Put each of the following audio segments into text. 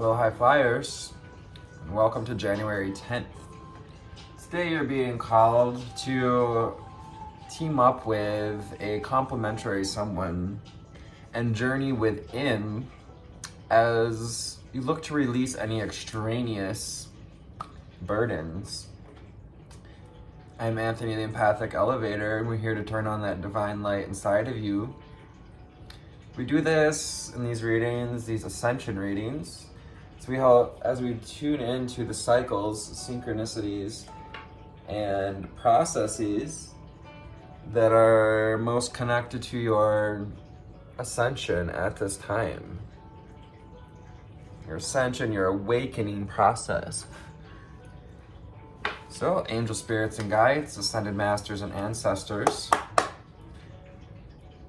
Hello, high flyers, and welcome to January 10th. Today you're being called to team up with a complementary someone and journey within as you look to release any extraneous burdens. I'm Anthony, the Empathic Elevator, and we're here to turn on that divine light inside of you. We do this in these readings, these ascension readings, as we tune into the cycles, synchronicities, and processes that are most connected to your ascension at this time. Your ascension, your awakening process. So, angel spirits and guides, ascended masters and ancestors.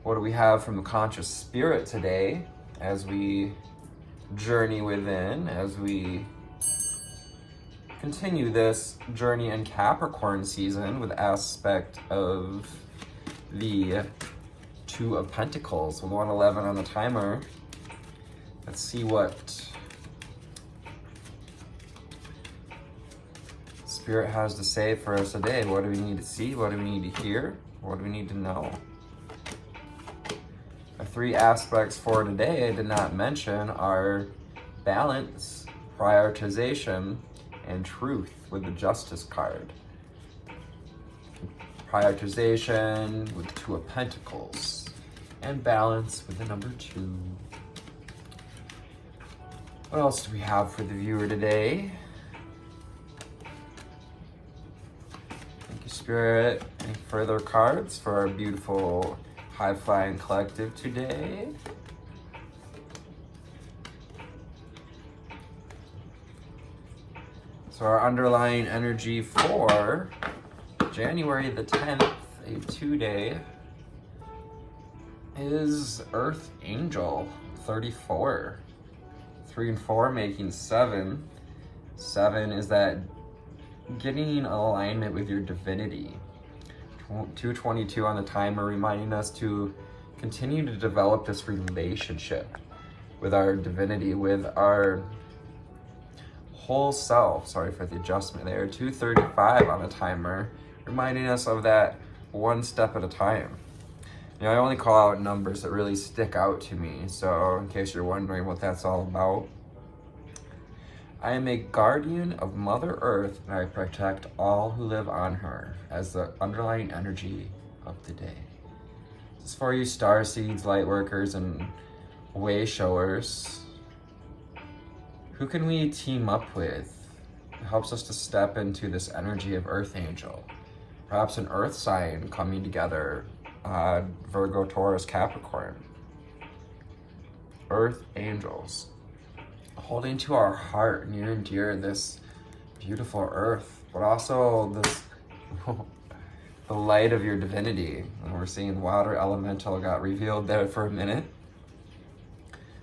What do we have from the conscious spirit today as we journey within, as we continue this journey in Capricorn season with aspect of the Two of Pentacles with 111 on the timer? Let's see what Spirit has to say for us today. What do we need to see? What do we need to hear? What do we need to know? Our three aspects for today I did not mention are balance, prioritization, and truth with the Justice card. Prioritization with the Two of Pentacles, and balance with the number 2. What else do we have for the viewer today? Thank you, Spirit. Any further cards for our beautiful High Flying Collective today? So our underlying energy for January the 10th, a 2-day, is Earth Angel 34. 3 and 4 making 7. 7 is that getting in alignment with your divinity. 222 on the timer, reminding us to continue to develop this relationship with our divinity, with our whole self. Sorry for the adjustment there. 235 on the timer, reminding us of that one step at a time. You know, I only call out numbers that really stick out to me, so in case you're wondering what that's all about, I am a guardian of Mother Earth, and I protect all who live on her as the underlying energy of the day. This is for you star seeds, light workers, and way showers. Who can we team up with? It helps us to step into this energy of Earth Angel. Perhaps an earth sign coming together, Virgo, Taurus, Capricorn. Earth Angels. Holding to our heart near and dear this beautiful earth, but also this the light of your divinity. And we're seeing water elemental got revealed there for a minute.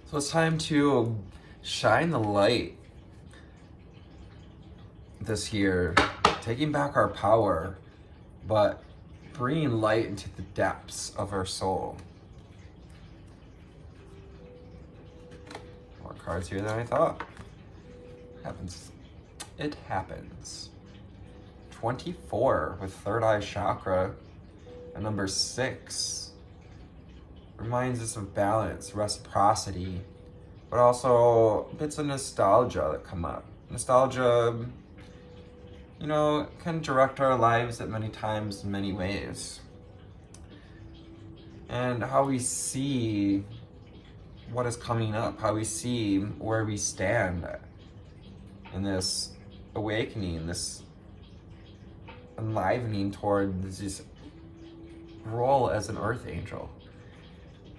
So it's time to shine the light this year, taking back our power, but bringing light into the depths of our soul. More cards here than I thought. It happens. 24 with third eye chakra, and number 6 reminds us of balance, reciprocity, but also bits of nostalgia that come up. Nostalgia, you know, can direct our lives at many times in many ways. And how we see what is coming up, how we see where we stand in this awakening, this enlivening toward this role as an Earth Angel.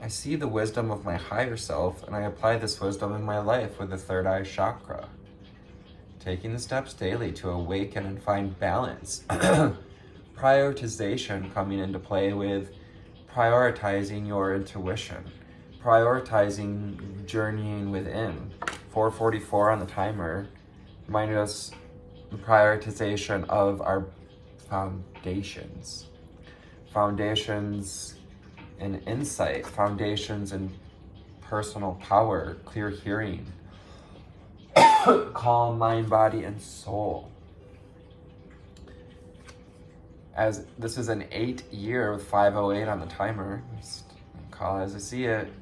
I see the wisdom of my higher self, and I apply this wisdom in my life with the third eye chakra. Taking the steps daily to awaken and find balance. Prioritization coming into play with prioritizing your intuition. Prioritizing journeying within. 444 on the timer reminded us the prioritization of our foundations. Foundations in insight, foundations in personal power, clear hearing, calm mind, body, and soul. As this is an 8-year with 508 on the timer, call as I see it,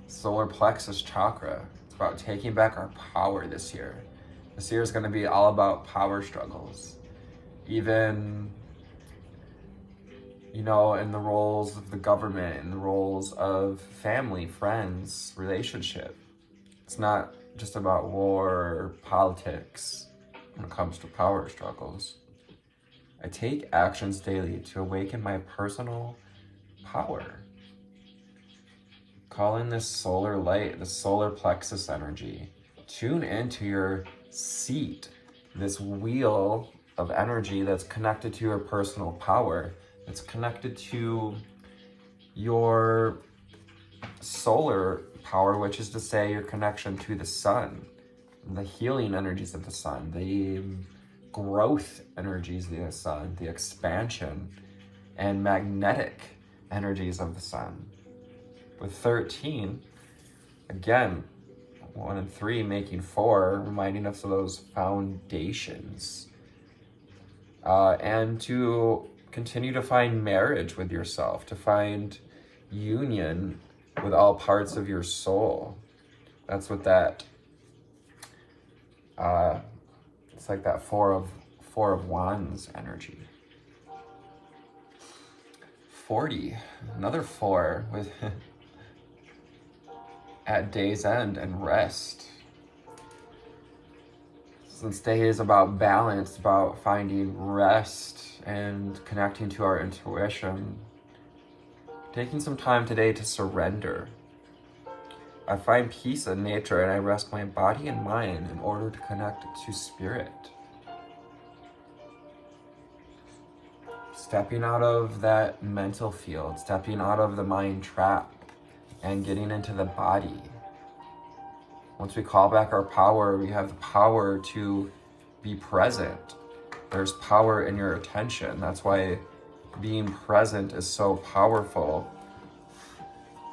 solar plexus chakra. It's about taking back our power this year. This year is going to be all about power struggles. Even, in the roles of the government, in the roles of family, friends, relationship. It's not just about war or politics when it comes to power struggles. I take actions daily to awaken my personal power. Call in this solar light, the solar plexus energy. Tune into your seat, this wheel of energy that's connected to your personal power, that's connected to your solar power, which is to say your connection to the sun, the healing energies of the sun, the growth energies of the sun, the expansion and magnetic energies of the sun. With 13, again, 1 and 3 making 4, reminding us of those foundations. And to continue to find marriage with yourself, to find union with all parts of your soul. That's what that, it's like that four of wands energy. 40, another 4 with at day's end and rest. Since day is about balance, about finding rest and connecting to our intuition, taking some time today to surrender. I find peace in nature and I rest my body and mind in order to connect to spirit. Stepping out of that mental field, stepping out of the mind trap and getting into the body. Once we call back our power, we have the power to be present. There's power in your attention. That's why being present is so powerful,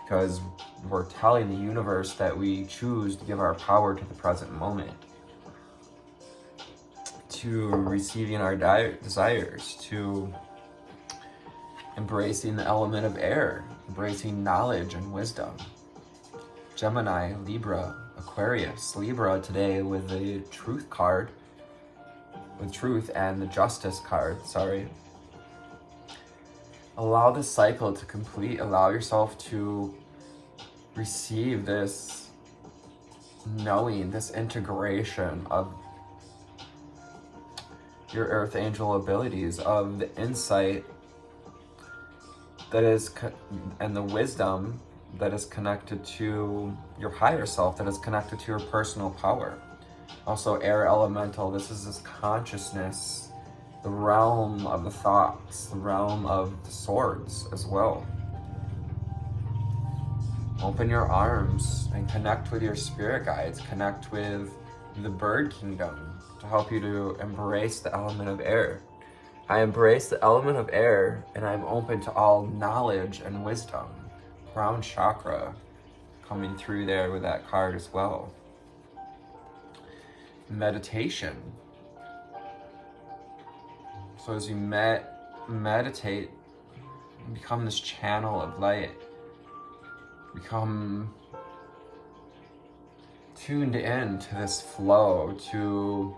because we're telling the universe that we choose to give our power to the present moment, to receiving our desires, to embracing the element of air, embracing knowledge and wisdom. Gemini, Libra, Aquarius, Libra today with the Truth card, with Truth and the Justice card, sorry. Allow the cycle to complete, allow yourself to receive this knowing, this integration of your earth angel abilities, of the insight that is, and the wisdom that is connected to your higher self, that is connected to your personal power. Also, air elemental, this is this consciousness, the realm of the thoughts, the realm of the swords as well. Open your arms and connect with your spirit guides, connect with the bird kingdom to help you to embrace the element of air. I embrace the element of air and I'm open to all knowledge and wisdom. Crown chakra coming through there with that card as well. Meditation. So as you meditate, you become this channel of light. Become tuned in to this flow, to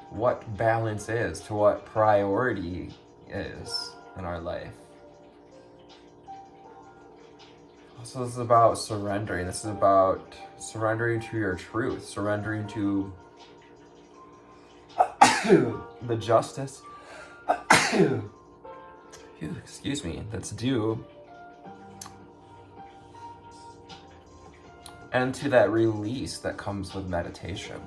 what balance is, to what priority is in our life. So this is about surrendering. This is about surrendering to your truth, surrendering to the justice, excuse me, that's due, and to that release that comes with meditation.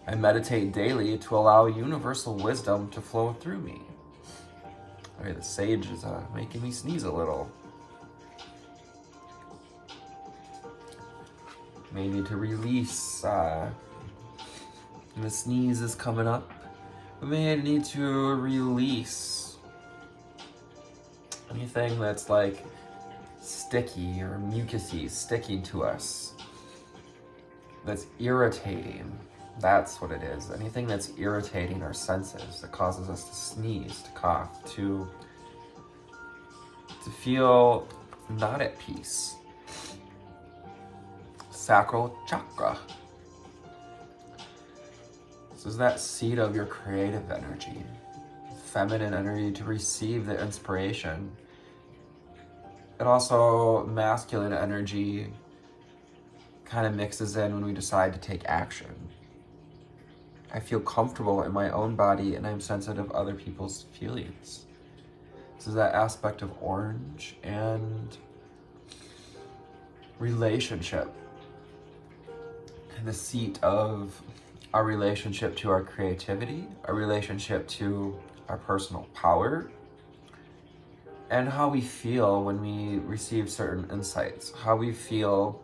I meditate daily to allow universal wisdom to flow through me. Okay, the sage is making me sneeze a little. May need to release, the sneeze is coming up. We may need to release anything that's like sticky or mucusy sticking to us, that's irritating. That's what it is. Anything that's irritating our senses, that causes us to sneeze, to cough, to feel not at peace. Sacral chakra. This is that seat of your creative energy, feminine energy to receive the inspiration. And also masculine energy kind of mixes in when we decide to take action. I feel comfortable in my own body and I'm sensitive to other people's feelings. This is that aspect of orange and relationship. And the seat of our relationship to our creativity, our relationship to our personal power, and how we feel when we receive certain insights, how we feel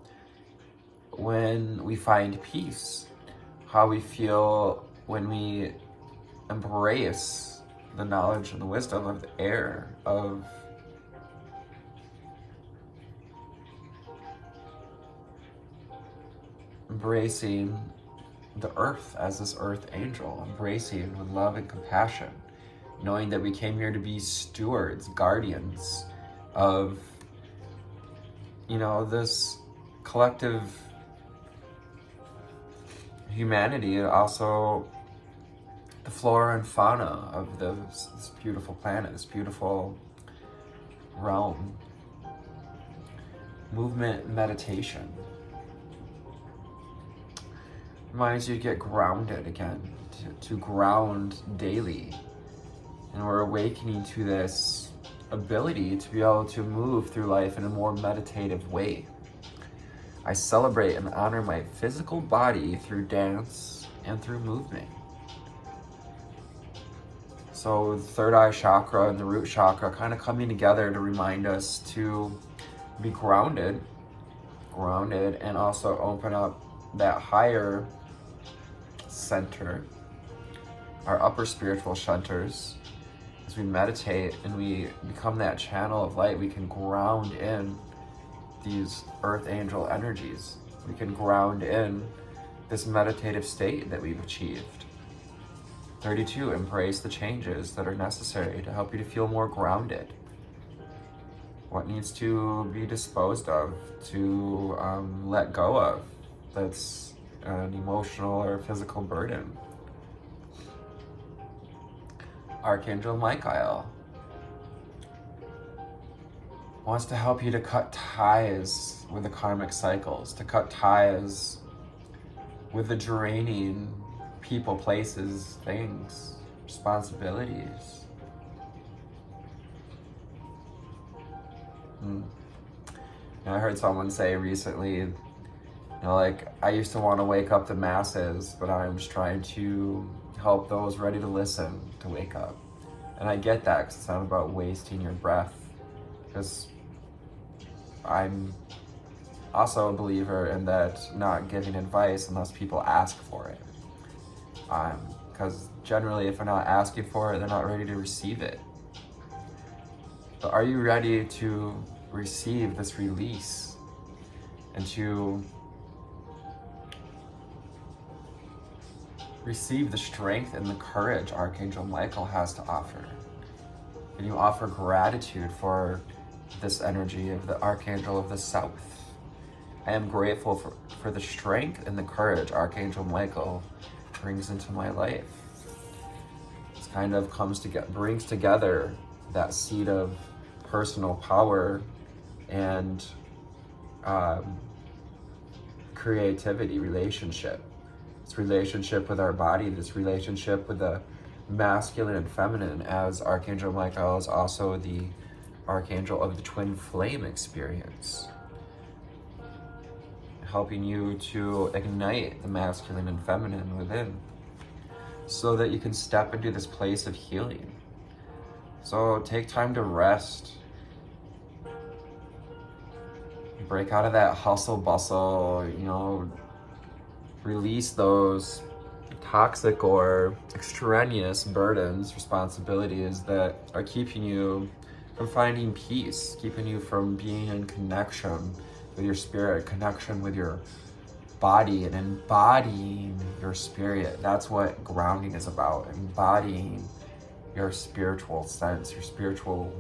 when we find peace, how we feel when we embrace the knowledge and the wisdom of the air, of embracing the earth as this earth angel, embracing with love and compassion, knowing that we came here to be stewards, guardians of, this collective humanity, and also the flora and fauna of this beautiful planet, this beautiful realm. Movement meditation reminds you to get grounded again, to ground daily. And we're awakening to this ability to be able to move through life in a more meditative way. I celebrate and honor my physical body through dance and through movement. So the third eye chakra and the root chakra kind of coming together to remind us to be grounded, and also open up that higher center, our upper spiritual centers. As we meditate and we become that channel of light, we can ground in these earth angel energies. We can ground in this meditative state that we've achieved. 32, embrace the changes that are necessary to help you to feel more grounded. What needs to be disposed of, to let go of, that's an emotional or physical burden. Archangel Michael wants to help you to cut ties with the karmic cycles, to cut ties with the draining people, places, things, responsibilities. I heard someone say recently, I used to want to wake up the masses, but I'm just trying to help those ready to listen to wake up. And I get that, because it's not about wasting your breath, because I'm also a believer in that not giving advice unless people ask for it. Because generally, if they're not asking for it, they're not ready to receive it. But are you ready to receive this release and to receive the strength and the courage Archangel Michael has to offer? And you offer gratitude for this energy of the Archangel of the South. I am grateful for the strength and the courage Archangel Michael brings into my life. This kind of brings together that seed of personal power and creativity, relationship. This relationship with our body, this relationship with the masculine and feminine, as Archangel Michael is also the Archangel of the twin flame experience, helping you to ignite the masculine and feminine within so that you can step into this place of healing. So take time to rest. Break out of that hustle bustle, release those toxic or extraneous burdens, responsibilities that are keeping you from finding peace, keeping you from being in connection with your spirit, connection with your body and embodying your spirit. That's what grounding is about, embodying your spiritual sense, your spiritual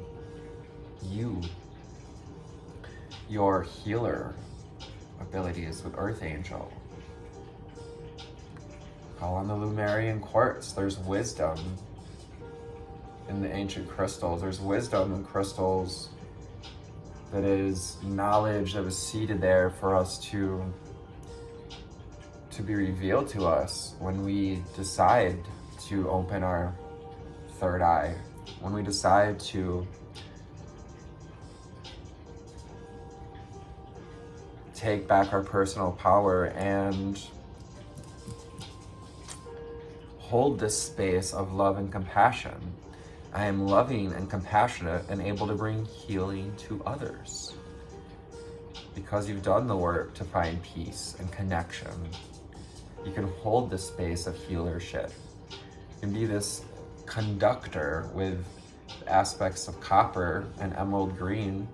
you, your healer abilities with Earth Angel. Call on the Lumerian quartz. There's wisdom in the ancient crystals. There's wisdom in crystals that is knowledge that was seated there for us to be revealed to us when we decide to open our third eye, when we decide to take back our personal power and hold this space of love and compassion. I am loving and compassionate and able to bring healing to others because you've done the work to find peace and connection. You can hold this space of healership. You can be this conductor with aspects of copper and emerald green.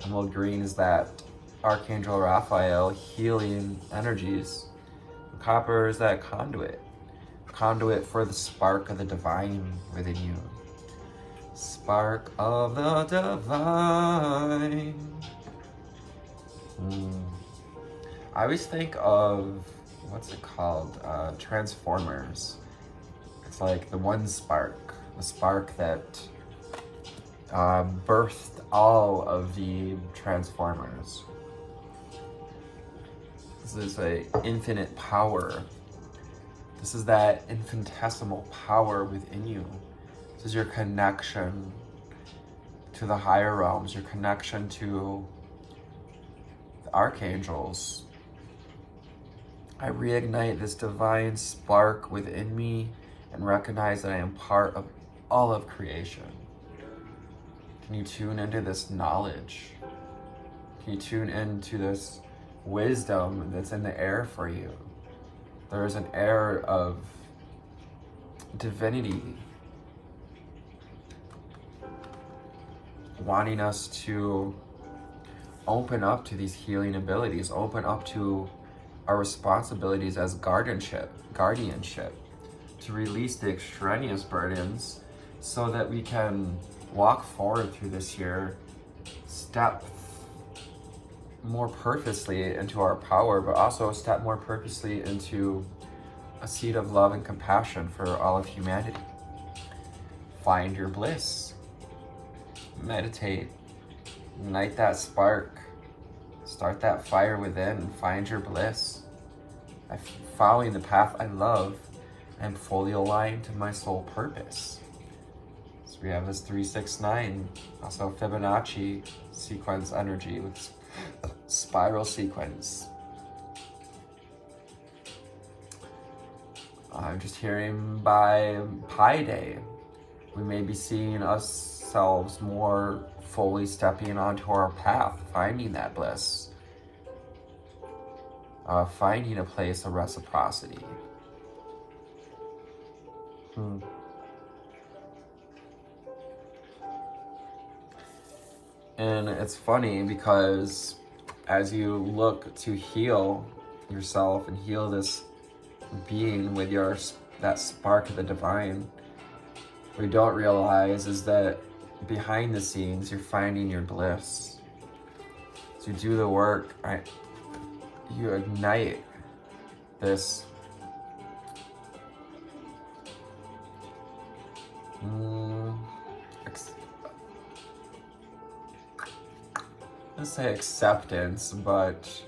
Emerald green is that Archangel Raphael healing energies. Copper is that conduit for the spark of the divine within you. Spark of the divine. I always think of, what's it called? Transformers. It's like the one spark, the spark that birthed all of the Transformers. This is a infinite power. This is that infinitesimal power within you. This is your connection to the higher realms, your connection to the archangels. I reignite this divine spark within me and recognize that I am part of all of creation. Can you tune into this knowledge? Can you tune into this wisdom that's in the air for you? There is an air of divinity wanting us to open up to these healing abilities, open up to our responsibilities as guardianship, to release the extraneous burdens so that we can walk forward through this year, step more purposely into our power, but also step more purposely into a seed of love and compassion for all of humanity. Find your bliss. Meditate. Ignite that spark. Start that fire within. Find your bliss. Following the path I love, I'm fully aligned to my soul purpose. So we have this 369, also Fibonacci sequence energy with spiral sequence. I'm just hearing by Pi Day, we may be seeing ourselves more fully stepping onto our path, finding that bliss, finding a place of reciprocity. And it's funny because as you look to heal yourself and heal this being with that spark of the divine, what you don't realize is that behind the scenes you're finding your bliss. So you do the work, you ignite this let's say acceptance, but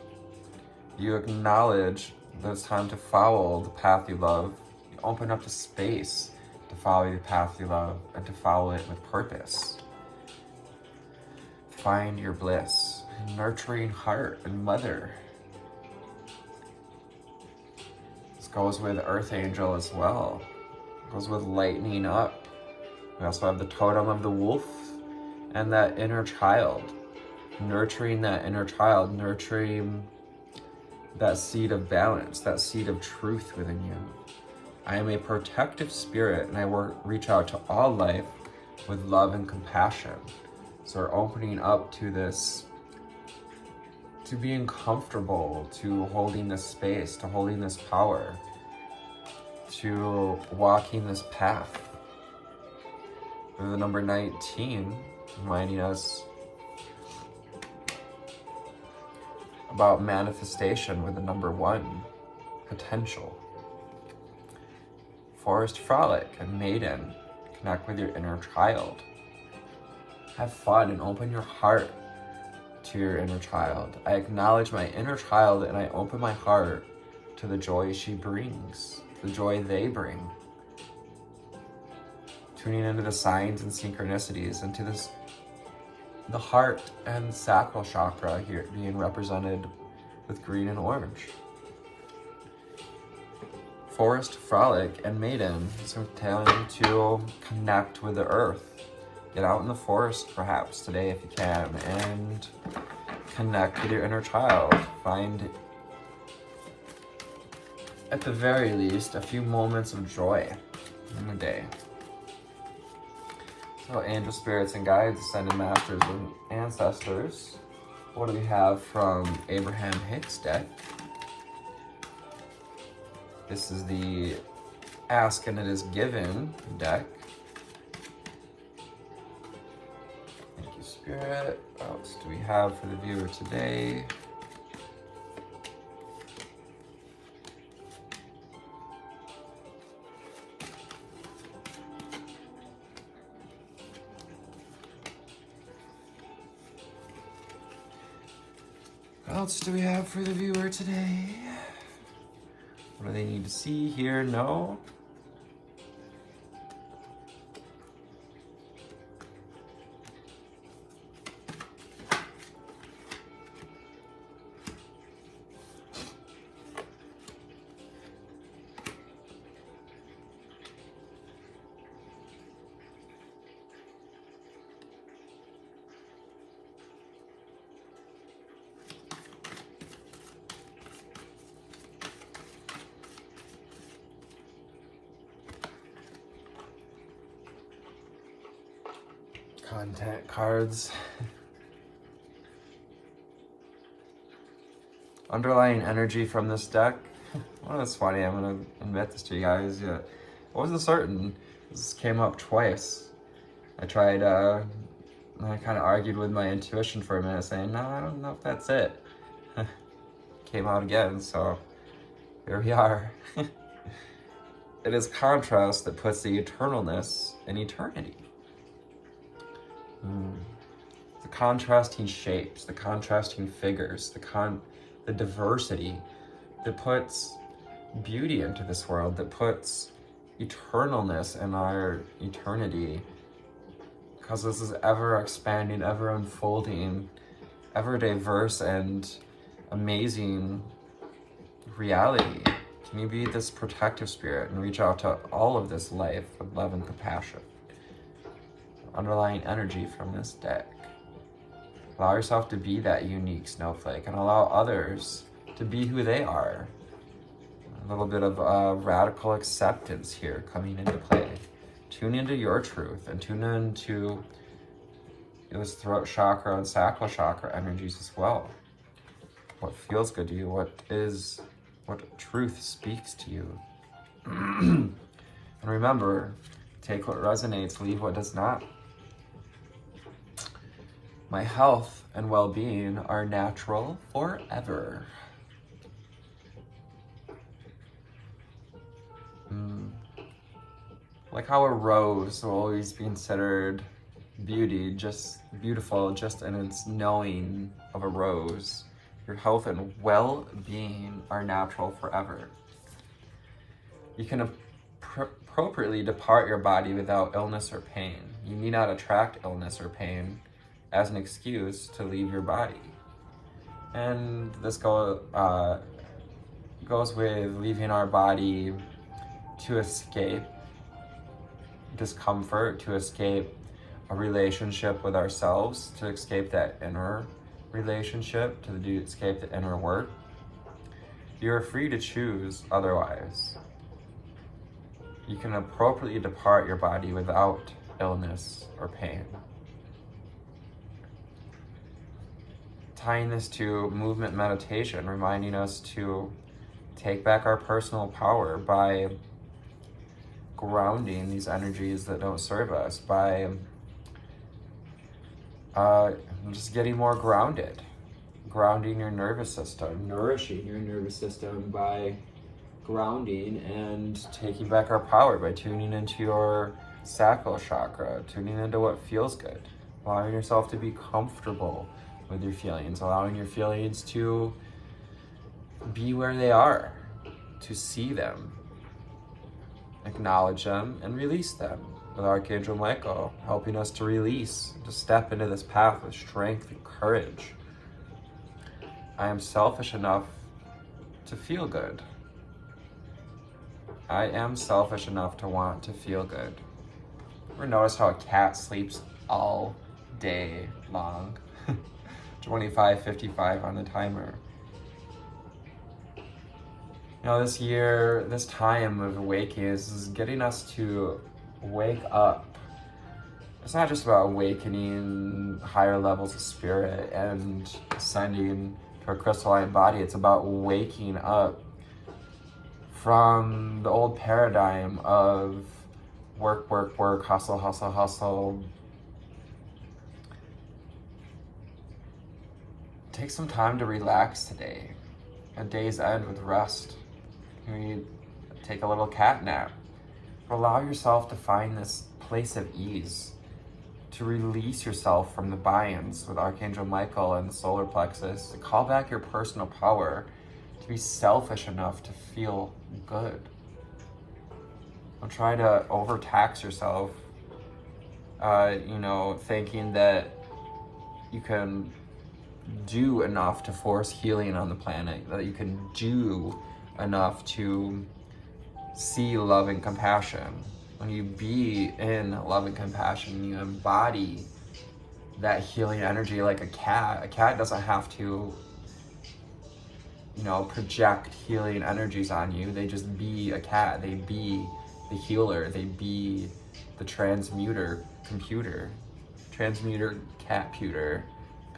you acknowledge that it's time to follow the path you love. You open up the space to follow the path you love and to follow it with purpose. Find your bliss, nurturing heart and mother. This goes with Earth Angel as well. It goes with lightening up. We also have the totem of the wolf and that inner child. Nurturing that inner child, nurturing that seed of balance, that seed of truth within you. I am a protective spirit and I reach out to all life with love and compassion. So we're opening up to this to being comfortable, to holding this space, to holding this power, to walking this path. With the number 19, reminding us about manifestation with the number 1, potential. Forest frolic and maiden, connect with your inner child. Have fun and open your heart to your inner child. I acknowledge my inner child and I open my heart to the joy she brings, the joy they bring. Tuning into the signs and synchronicities, into this, the heart and sacral chakra here being represented with green and orange. Forest frolic and maiden, so telling to connect with the earth. Get out in the forest perhaps today if you can and connect with your inner child. Find, at the very least, a few moments of joy in the day. So angel spirits and guides, ascended masters and ancestors. What do we have from Abraham Hicks deck? This is the Ask and It Is Given deck. Thank you, Spirit. What else do we have for the viewer today? What else do we have for the viewer today? What do they need to see, hear, know? Content cards. Underlying energy from this deck. Well, that's funny. I'm gonna admit this to you guys. Yeah, I wasn't certain. This came up twice. I tried. I kind of argued with my intuition for a minute, saying, "No, I don't know if that's it." Came out again, so here we are. It is contrast that puts the eternalness in eternity. The contrasting shapes, the contrasting figures, the diversity that puts beauty into this world, that puts eternalness in our eternity, because this is ever expanding, ever unfolding, ever diverse and amazing reality. Can you be this protective spirit and reach out to all of this life with love and compassion? Underlying energy from this deck. Allow yourself to be that unique snowflake and allow others to be who they are. A little bit of radical acceptance here coming into play. Tune into your truth and tune into those throat chakra and sacral chakra energies as well. What feels good to you? What truth speaks to you? And remember, take what resonates, leave what does not. My health and well-being are natural forever. Like how a rose will always be considered beautiful just in its knowing of a rose. Your health and well-being are natural forever. You can appropriately depart your body without illness or pain. You need not attract illness or pain as an excuse to leave your body. And this goes with leaving our body to escape discomfort, to escape a relationship with ourselves, to escape that inner relationship, to escape the inner work. You're free to choose otherwise. You can appropriately depart your body without illness or pain. tying this to movement meditation, reminding us to take back our personal power by grounding these energies that don't serve us, by just getting more grounded, grounding your nervous system, nourishing your nervous system by grounding and taking back our power by tuning into your sacral chakra, tuning into what feels good, allowing yourself to be comfortable with your feelings, allowing your feelings to be where they are, to see them, acknowledge them, and release them, with Archangel Michael helping us to release, to step into this path with strength and courage. I am selfish enough to feel good. I am selfish enough to want to feel good. Ever notice how a cat sleeps all day long? 25:55 on the timer. You know, this year, this time of awakening is getting us to wake up. It's not just about awakening higher levels of spirit and ascending to a crystalline body. It's about waking up from the old paradigm of work, work, work, hustle, hustle, hustle. Take some time to relax today. A day's end with rest. You take a little cat nap. Allow yourself to find this place of ease, to release yourself from the binds with Archangel Michael and the solar plexus, to call back your personal power, to be selfish enough to feel good. Don't try to overtax yourself, thinking that you can do enough to force healing on the planet, that you can do enough to see love and compassion. When you be in love and compassion, you embody that healing energy like a cat. A cat doesn't have to, project healing energies on you. They just be a cat. They be the healer. They be the transmuter computer. Transmuter catputer.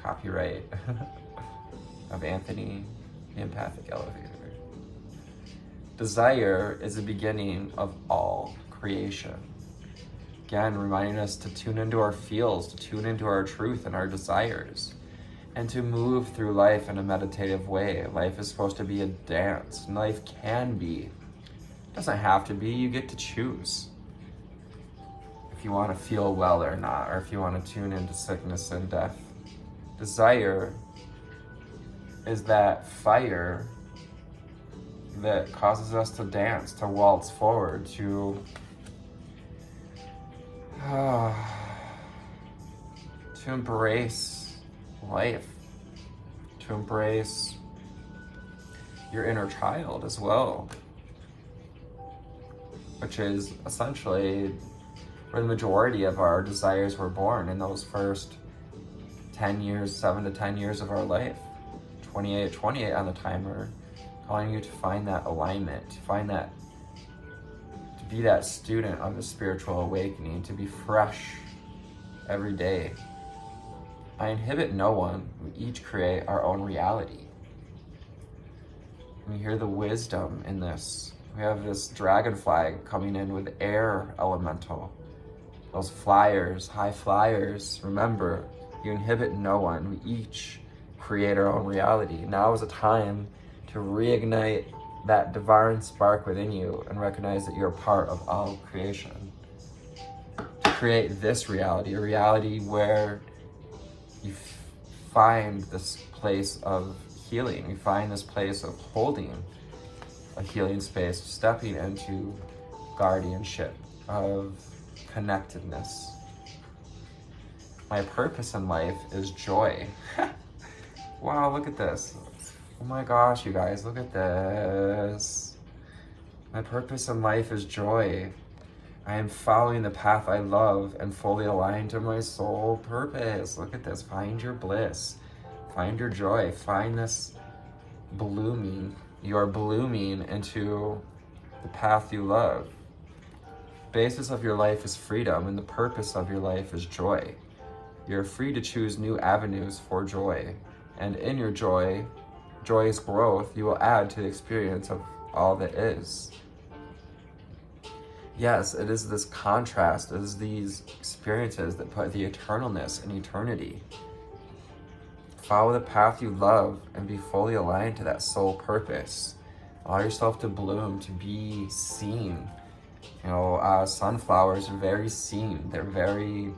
Copyright of Anthony, the Empathic Elevator. Desire is the beginning of all creation. Again, reminding us to tune into our feels, to tune into our truth and our desires, and to move through life in a meditative way. Life is supposed to be a dance. Life can be. It doesn't have to be. You get to choose if you want to feel well or not, or if you want to tune into sickness and death. Desire is that fire that causes us to dance, to waltz forward, to embrace life, to embrace your inner child as well, which is essentially where the majority of our desires were born, in those first 10 years, 7 to 10 years of our life. 28 on the timer, calling you to find that alignment, to find that, to be that student of the spiritual awakening, to be fresh every day. I inhibit no one. We each create our own reality. We hear the wisdom in this. We have this dragonfly coming in with air elemental. Those flyers, high flyers, remember, you inhibit no one. We each create our own reality. Now is a time to reignite that divine spark within you and recognize that you're a part of all creation. To create this reality, a reality where you find this place of healing, you find this place of holding a healing space, stepping into guardianship of connectedness. My purpose in life is joy. Wow, look at this. Oh my gosh, you guys, look at this. My purpose in life is joy. I am following the path I love and fully aligned to my soul purpose. Look at this. Find your bliss. Find your joy. Find this blooming. You are blooming into the path you love. The basis of your life is freedom, and the purpose of your life is joy. You're free to choose new avenues for joy. And in your joyous growth, you will add to the experience of all that is. Yes, it is this contrast, it is these experiences that put the eternalness in eternity. Follow the path you love and be fully aligned to that soul purpose. Allow yourself to bloom, to be seen. You know, sunflowers are very seen. They're very,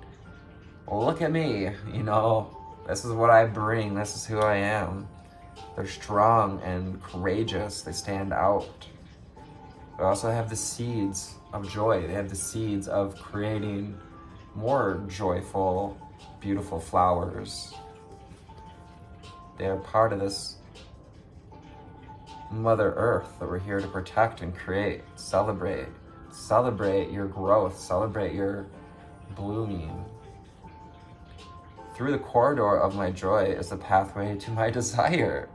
well, look at me, you know, this is what I bring, this is who I am. They're strong and courageous, they stand out. They also have the seeds of joy. They have the seeds of creating more joyful, beautiful flowers. They are part of this Mother Earth that we're here to protect and create, celebrate. Celebrate your growth, celebrate your blooming. Through the corridor of my joy is the pathway to my desire.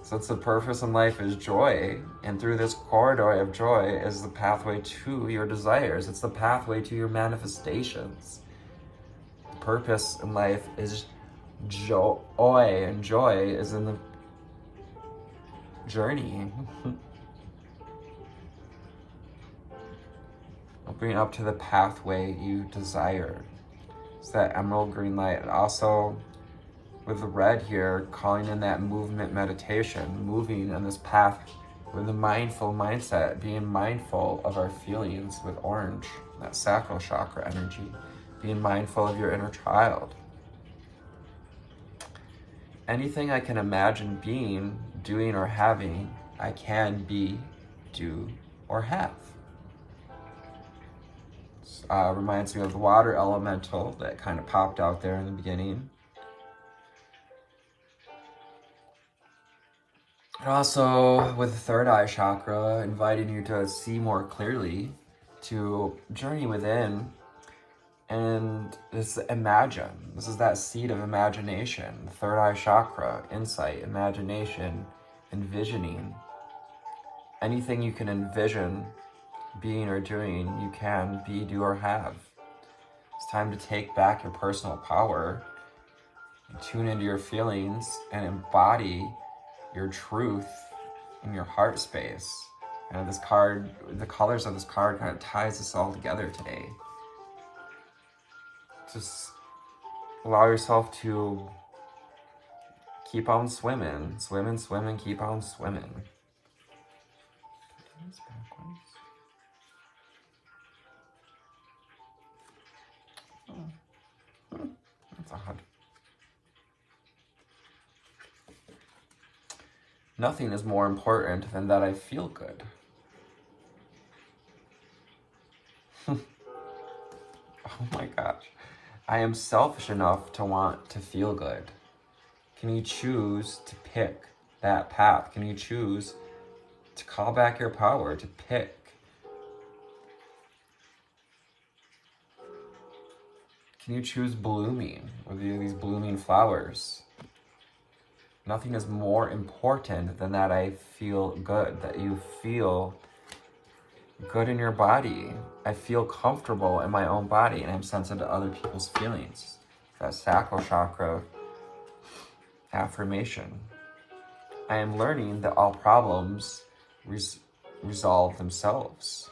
Since the purpose in life is joy, and through this corridor of joy is the pathway to your desires. It's the pathway to your manifestations. The purpose in life is joy, and joy is in the journey. Opening up to the pathway you desire. It's that emerald green light. And also with the red here, calling in that movement meditation, moving on this path with a mindful mindset, being mindful of our feelings with orange, that sacral chakra energy, being mindful of your inner child. Anything I can imagine being, doing, or having, I can be, do, or have. Reminds me of the water elemental that kind of popped out there in the beginning. And also with the third eye chakra, inviting you to see more clearly, to journey within, and just imagine. This is that seed of imagination, the third eye chakra, insight, imagination, envisioning. Anything you can envision being or doing, you can be, do, or have. It's time to take back your personal power, tune into your feelings, and embody your truth in your heart space. And this card, the colors of this card kind of ties this all together today. Just allow yourself to keep on swimming, swimming, keep on swimming. That's odd. Nothing is more important than that I feel good. Oh my gosh. I am selfish enough to want to feel good. Can you choose to pick that path? Can you choose to call back your power, to pick? Can you choose blooming with these blooming flowers? Nothing is more important than that I feel good, that you feel good in your body. I feel comfortable in my own body, and I'm sensitive to other people's feelings. That sacral chakra affirmation. I am learning that all problems resolve themselves.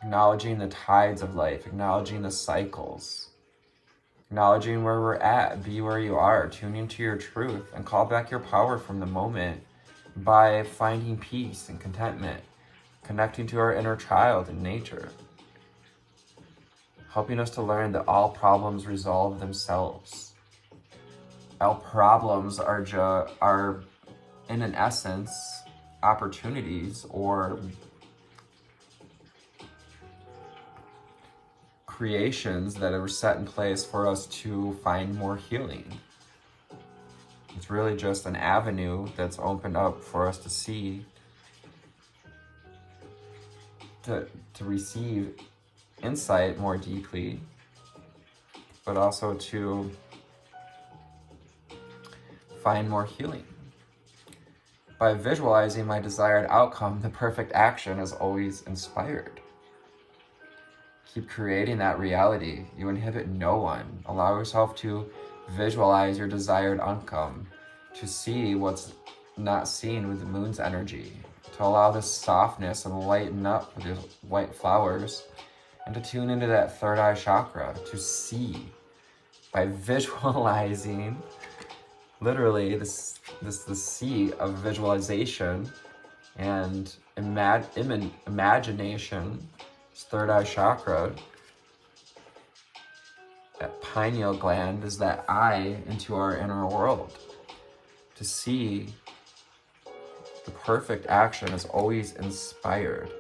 Acknowledging the tides of life, acknowledging the cycles, acknowledging where we're at, be where you are, tune into your truth, and call back your power from the moment by finding peace and contentment, connecting to our inner child and nature, helping us to learn that all problems resolve themselves. All problems are in an essence, opportunities or creations that are set in place for us to find more healing. It's really just an avenue that's opened up for us to see, to receive insight more deeply, but also to find more healing. By visualizing my desired outcome, the perfect action is always inspired. Keep creating that reality. You inhibit no one. Allow yourself to visualize your desired outcome, to see what's not seen with the moon's energy, to allow this softness and lighten up with your white flowers, and to tune into that third eye chakra, to see by visualizing. Literally, this the sea of visualization and imagination. This third eye chakra, that pineal gland, is that eye into our inner world. To see the perfect action is always inspired.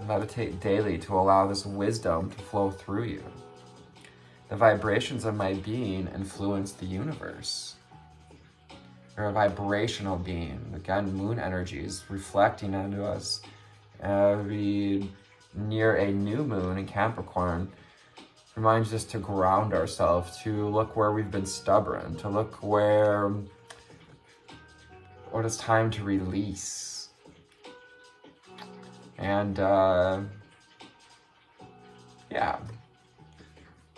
Meditate daily to allow this wisdom to flow through you. The vibrations of my being influence the universe. You're a vibrational being. Again, moon energies reflecting into us. We near a new moon in Capricorn reminds us to ground ourselves, to look where we've been stubborn, to look where what it's time to release. And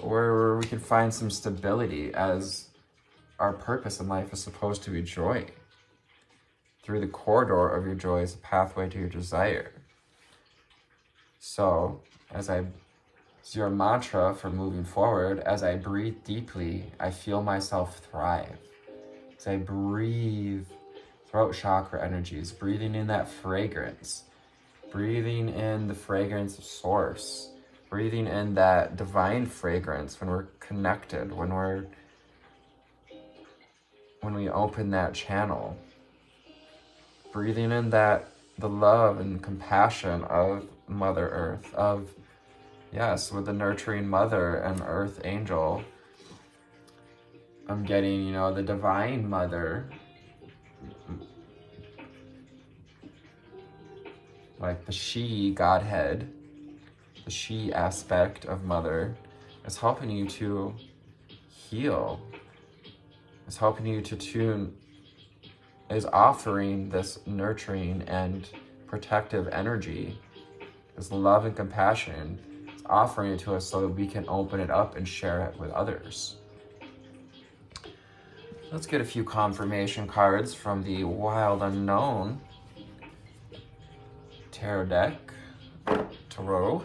where we can find some stability, as our purpose in life is supposed to be joy. Through the corridor of your joy is a pathway to your desire. So, it's your mantra for moving forward. As I breathe deeply, I feel myself thrive. As I breathe, throat chakra energies, breathing in that fragrance, breathing in the fragrance of source, breathing in that divine fragrance when we're connected, when we open that channel, breathing in the love and compassion of Mother Earth, with the nurturing mother and earth angel. I'm getting, the divine mother, like the she Godhead, the she aspect of mother, is helping you to heal, is helping you to tune, is offering this nurturing and protective energy, this love and compassion. It's offering it to us so that we can open it up and share it with others. Let's get a few confirmation cards from the Wild Unknown Tarot deck. Tarot.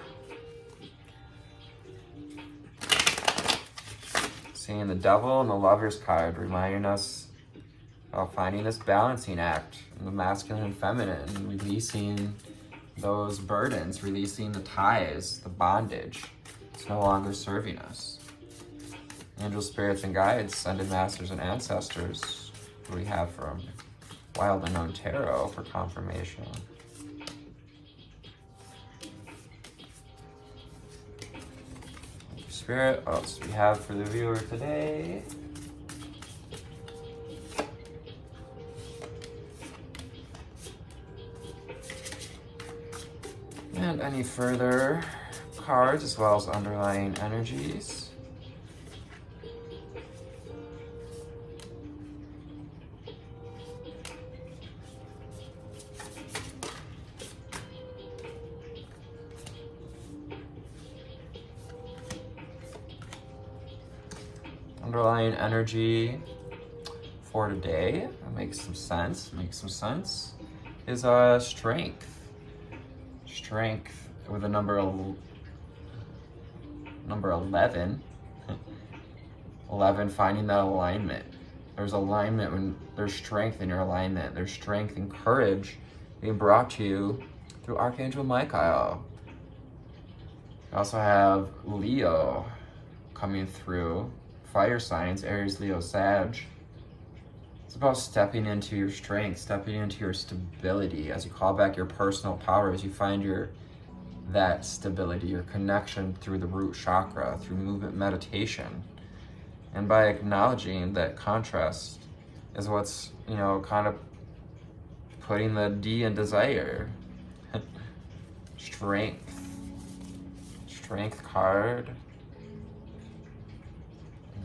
Seeing the Devil and the Lover's card, reminding us about finding this balancing act in the masculine and feminine, and releasing those burdens, releasing the ties, the bondage. It's no longer serving us. Angel spirits and guides, ascended masters and ancestors, what we have from Wild Unknown Tarot for confirmation. Spirit, what else do we have for the viewer today? And any further cards as well as underlying energies. Underlying energy for today, that makes some sense, is strength. Strength with a number 11. 11, finding that alignment. There's alignment when there's strength in your alignment. There's strength and courage being brought to you through Archangel Michael. You also have Leo coming through. Fire signs, Aries, Leo, Sag. It's about stepping into your strength, stepping into your stability as you call back your personal power, as you find that stability, your connection through the root chakra, through movement meditation. And by acknowledging that contrast is what's, kind of putting the D in desire. Strength card.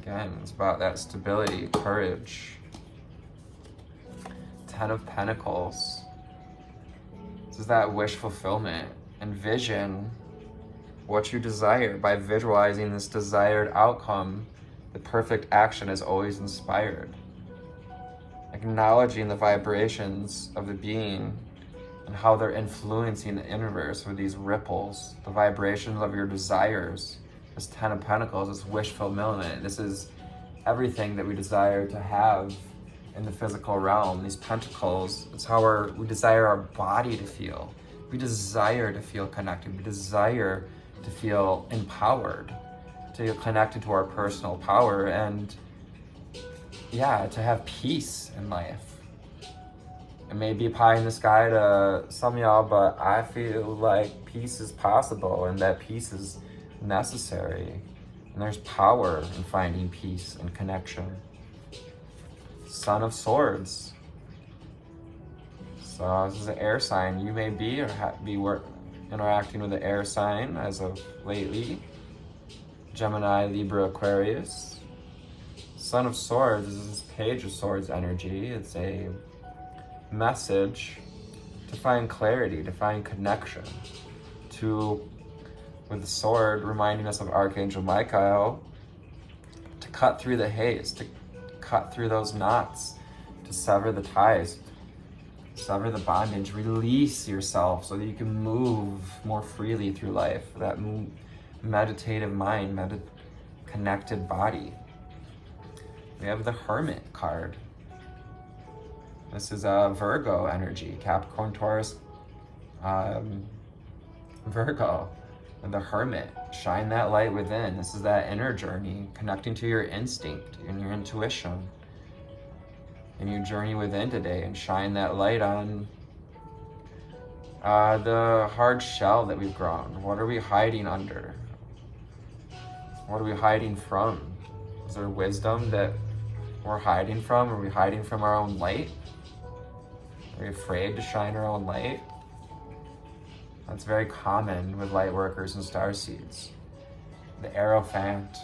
Again, it's about that stability, courage. 10 of Pentacles. This is that wish fulfillment and vision what you desire. By visualizing this desired outcome, the perfect action is always inspired. Acknowledging the vibrations of the being and how they're influencing the universe with these ripples, the vibrations of your desires. This 10 of Pentacles, this wish fulfillment. This is everything that we desire to have in the physical realm. These pentacles, it's how we desire our body to feel. We desire to feel connected. We desire to feel empowered, to feel connected to our personal power, and yeah, to have peace in life. It may be pie in the sky to some of y'all, but I feel like peace is possible and that peace is necessary. And there's power in finding peace and connection. Son of Swords. So this is an air sign. You may be or interacting with the air sign as of lately. Gemini, Libra, Aquarius. Son of Swords is this Page of Swords energy. It's a message to find clarity, to find connection, with the sword reminding us of Archangel Michael, to cut through the haze, to cut through those knots, to sever the ties, sever the bondage, release yourself so that you can move more freely through life. That meditative mind, connected body. We have the Hermit card. This is a Virgo energy, Capricorn, Taurus, Virgo, and the Hermit. Shine that light within. This is that inner journey, connecting to your instinct and your intuition. And you journey within today and shine that light on the hard shell that we've grown. What are we hiding under? What are we hiding from? Is there wisdom that we're hiding from? Are we hiding from our own light? Are we afraid to shine our own light? That's very common with light workers and starseeds. The Hierophant,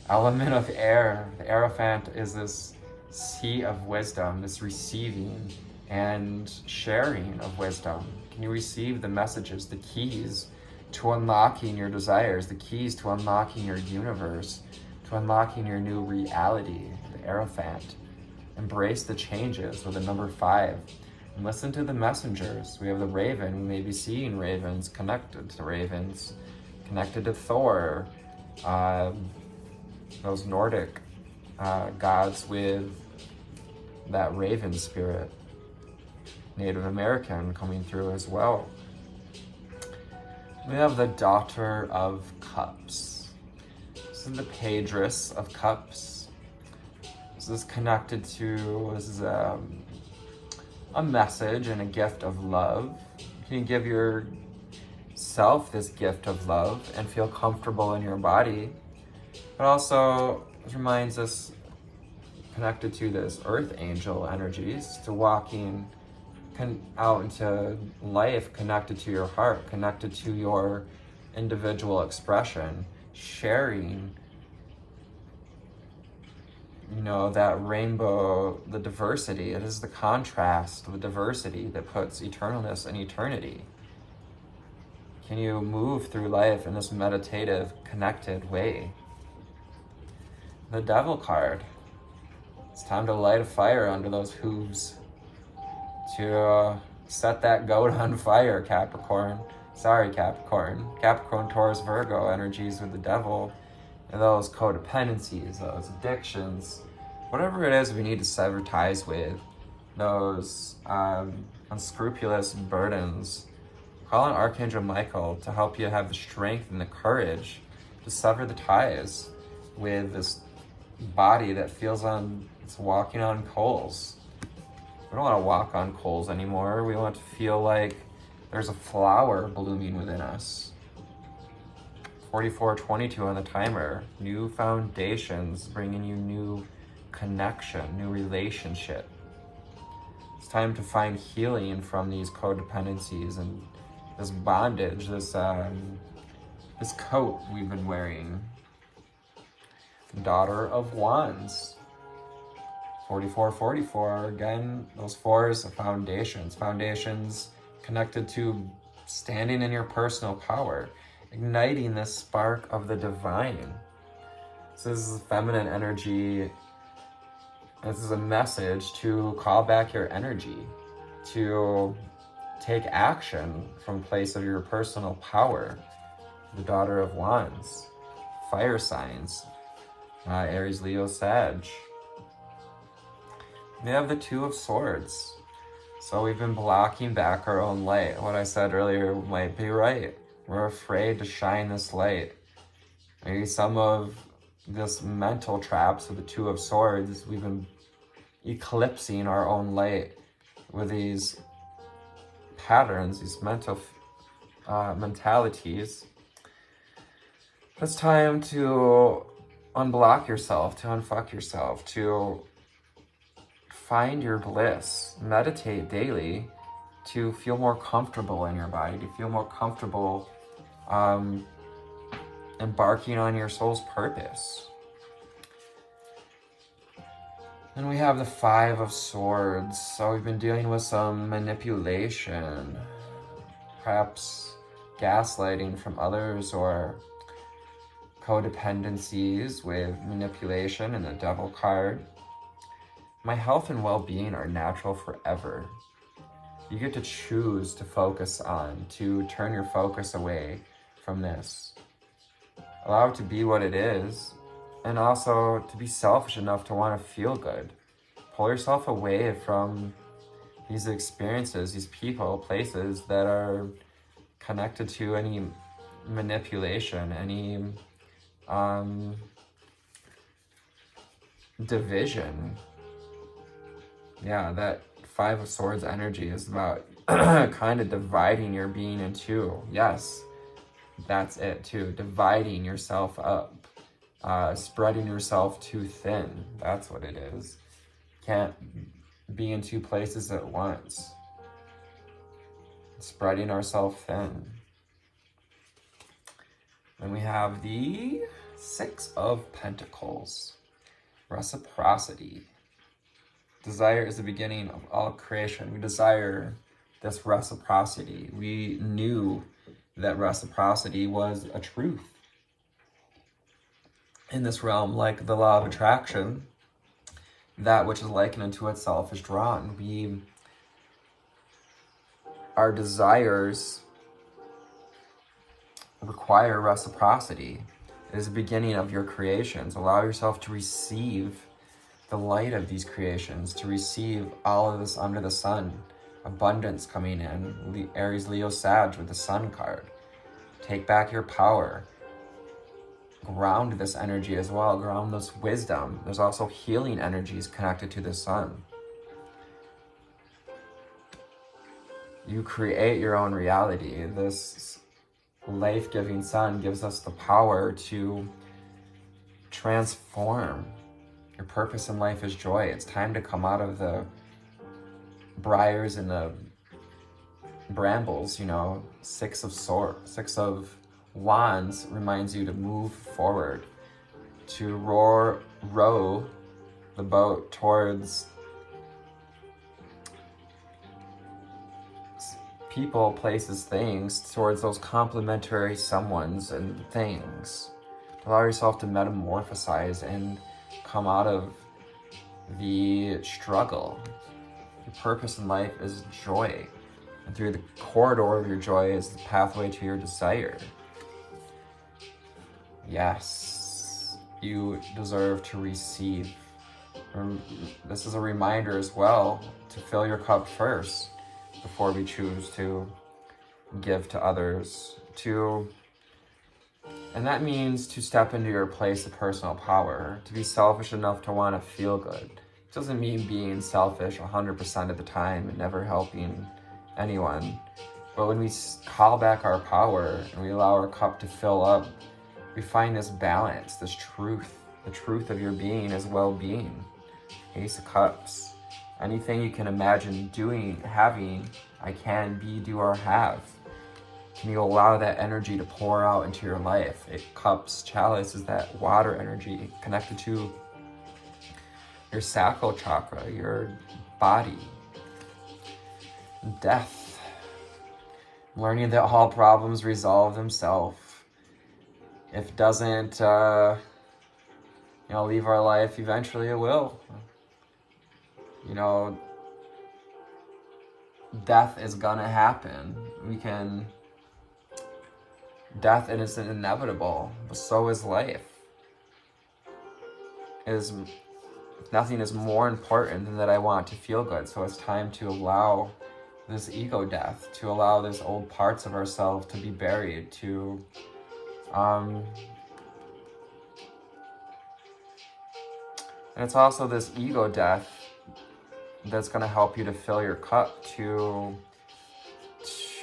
element of air. The Hierophant is this sea of wisdom, this receiving and sharing of wisdom. Can you receive the messages, the keys to unlocking your desires, the keys to unlocking your universe, to unlocking your new reality? The Hierophant. Embrace the changes with the number 5. And listen to the messengers. We have the Raven. We may be seeing ravens, connected to ravens, connected to Thor, those Nordic gods with that raven spirit. Native American coming through as well. We have the Daughter of Cups. This is the Pageress of Cups. This is connected to, this is a message and a gift of love. Can you give yourself this gift of love and feel comfortable in your body? But also, it reminds us, connected to this earth angel energies, to walking out into life, connected to your heart, connected to your individual expression, sharing, that rainbow, the diversity. It is the contrast, the diversity that puts eternalness in eternity. Can you move through life in this meditative, connected way? The Devil card. It's time to light a fire under those hooves, to set that goat on fire, Capricorn. Sorry, Capricorn. Capricorn, Taurus, Virgo energies with the Devil. And those codependencies, those addictions, whatever it is we need to sever ties with, those unscrupulous burdens. Call on Archangel Michael to help you have the strength and the courage to sever the ties with this body that feels it's walking on coals. We don't want to walk on coals anymore. We want to feel like there's a flower blooming within us. 44:22 on the timer. New foundations, bringing you new connection, new relationship. It's time to find healing from these codependencies and this bondage, this coat we've been wearing. Daughter of Wands. 44:44. Again, those 4s are foundations. Foundations connected to standing in your personal power, igniting this spark of the divine. So this is feminine energy. This is a message to call back your energy, to take action from a place of your personal power. The Daughter of Wands, fire signs, Aries, Leo, Sag. We have the Two of Swords. So we've been blocking back our own light. What I said earlier might be right. We're afraid to shine this light. Maybe some of this mental traps with the Two of Swords, we've been eclipsing our own light with these patterns, these mental mentalities. It's time to unblock yourself, to unfuck yourself, to find your bliss. Meditate daily to feel more comfortable in your body, to feel more comfortable embarking on your soul's purpose. And we have the Five of Swords. So we've been dealing with some manipulation, perhaps gaslighting from others, or codependencies with manipulation and the Devil card. My health and well-being are natural forever. You get to choose to focus on, to turn your focus away from this. Allow it to be what it is, and also to be selfish enough to want to feel good. Pull yourself away from these experiences, these people, places that are connected to any manipulation, any division. Yeah, that Five of Swords energy is about kind of dividing your being in two. Yes, that's it too. Dividing yourself up. Spreading yourself too thin. That's what it is. Can't be in two places at once. Spreading ourselves thin. And we have the Six of Pentacles. Reciprocity. Desire is the beginning of all creation. We desire this reciprocity. We knew that reciprocity was a truth in this realm, like the law of attraction. That which is likened unto itself is drawn. Our desires require reciprocity. It is the beginning of your creations. Allow yourself to receive the light of these creations, to receive all of this under the sun. Abundance coming in. Aries, Leo, Sag with the Sun card. Take back your power. Ground this energy as well. Ground this wisdom. There's also healing energies connected to the sun. You create your own reality. This life-giving sun gives us the power to transform. Your purpose in life is joy. It's time to come out of the briars and the brambles, you know. Six of Wands reminds you to move forward, to row the boat towards people, places, things, towards those complementary someones and things. Allow yourself to metamorphosize and come out of the struggle. Your purpose in life is joy, and through the corridor of your joy is the pathway to your desire. Yes, you deserve to receive. This is a reminder as well to fill your cup first before we choose to give to others. And that means to step into your place of personal power, to be selfish enough to want to feel good. It doesn't mean being selfish 100% of the time and never helping anyone. But when we call back our power and we allow our cup to fill up, we find this balance, this truth. The truth of your being is well-being. Ace of Cups. Anything you can imagine doing, having, I can, be, do, or have. Can you allow that energy to pour out into your life? Cups, chalice is that water energy connected to your sacral chakra, your body. Death. Learning that all problems resolve themselves. If it doesn't, leave our life, eventually it will. Death is gonna happen. Death is inevitable, but so is life. Nothing is more important than that I want to feel good, so it's time to allow this ego death, to allow these old parts of ourselves to be buried, and it's also this ego death that's going to help you to fill your cup, to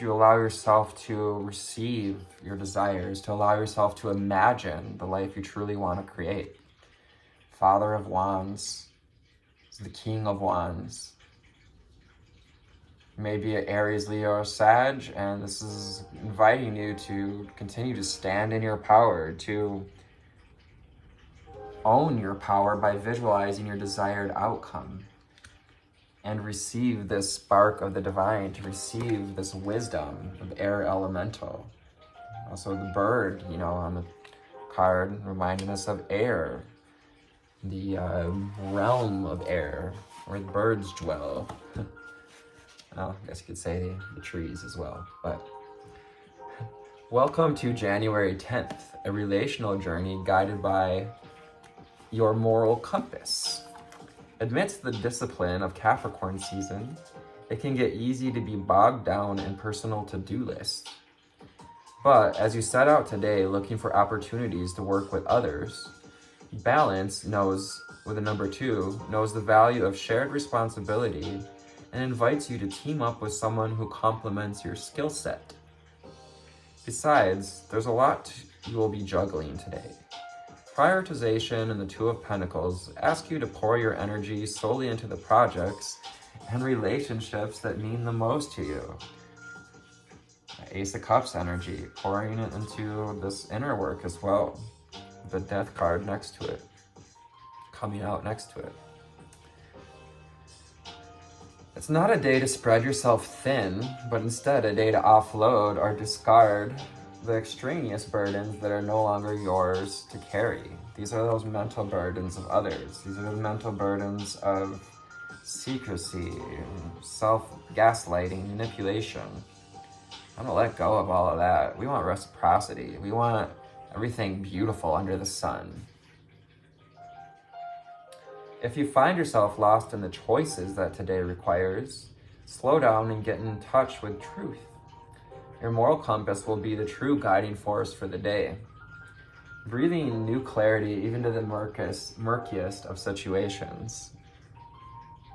allow yourself to receive your desires, to allow yourself to imagine the life you truly want to create. Father of Wands is the King of Wands. Maybe an Aries, Leo, or Sag, and this is inviting you to continue to stand in your power, to own your power by visualizing your desired outcome, and receive this spark of the divine, to receive this wisdom of Air Elemental. Also the bird, on the card, reminding us of air, the realm of air, where the birds dwell. Well, I guess you could say the trees as well. But welcome to January 10th, a relational journey guided by your moral compass. Amidst the discipline of Capricorn season, it can get easy to be bogged down in personal to-do lists. But as you set out today looking for opportunities to work with others, Balance with a number 2, knows the value of shared responsibility and invites you to team up with someone who complements your skill set. Besides, there's a lot you will be juggling today. Prioritization and the Two of Pentacles ask you to pour your energy solely into the projects and relationships that mean the most to you. Ace of Cups energy, pouring it into this inner work as well. The Death card next to it, coming out next to it. It's not a day to spread yourself thin, but instead a day to offload or discard the extraneous burdens that are no longer yours to carry. These are those mental burdens of others. These are the mental burdens of secrecy, self-gaslighting, manipulation. I'm gonna let go of all of that. We want reciprocity. We want everything beautiful under the sun. If you find yourself lost in the choices that today requires, slow down and get in touch with truth. Your moral compass will be the true guiding force for the day. Breathing new clarity even to the murkiest of situations.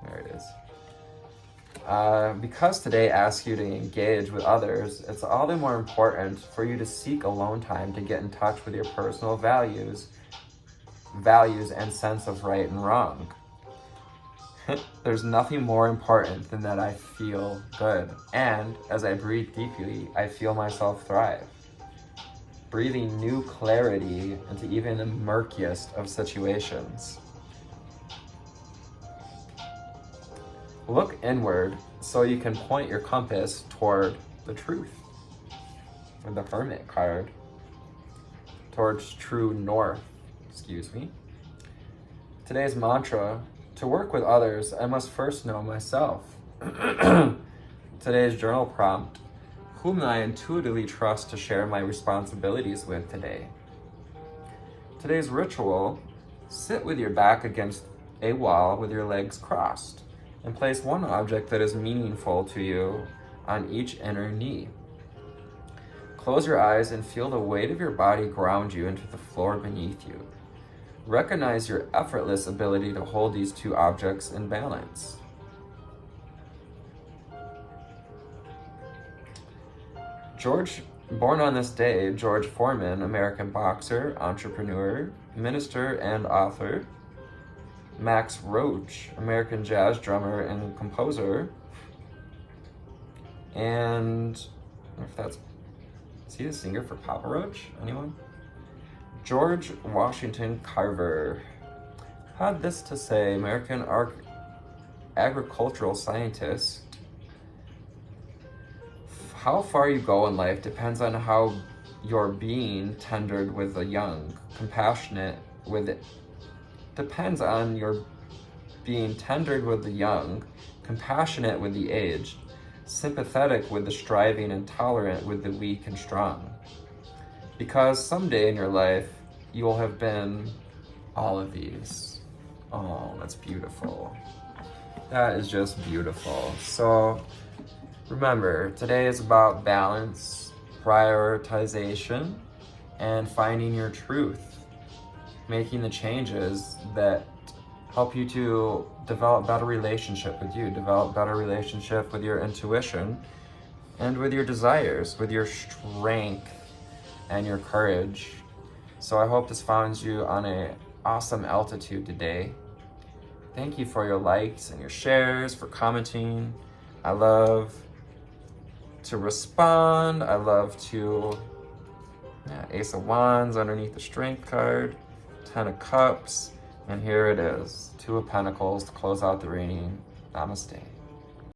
There it is. Because today asks you to engage with others, it's all the more important for you to seek alone time to get in touch with your personal values and sense of right and wrong. There's nothing more important than that I feel good, and as I breathe deeply, I feel myself thrive. Breathing new clarity into even the murkiest of situations. Look inward so you can point your compass toward the truth. With the Hermit card. Towards true north, Today's mantra: to work with others, I must first know myself. Today's journal prompt: whom I intuitively trust to share my responsibilities with today. Today's ritual: sit with your back against a wall with your legs crossed, and place one object that is meaningful to you on each inner knee. Close your eyes and feel the weight of your body ground you into the floor beneath you. Recognize your effortless ability to hold these two objects in balance. Born on this day, George Foreman, American boxer, entrepreneur, minister, and author. Max Roach, American jazz drummer and composer. And is he the singer for Papa Roach? Anyone? George Washington Carver had this to say: American agricultural scientist, how far you go in life depends on how you're being tendered with the young, compassionate with it. Depends on your being tendered with the young, compassionate with the aged, sympathetic with the striving, and tolerant with the weak and strong. Because someday in your life, you will have been all of these. Oh, that's beautiful. That is just beautiful. So remember, today is about balance, prioritization, and finding your truth. Making the changes that help you to develop better relationship with you, develop better relationship with your intuition, and with your desires, with your strength and your courage. So I hope this finds you on an awesome altitude today. Thank you for your likes and your shares, for commenting. I love to respond. I love to, Ace of Wands underneath the Strength card, 10 of Cups, and here it is, 2 of Pentacles to close out the reading. Namaste.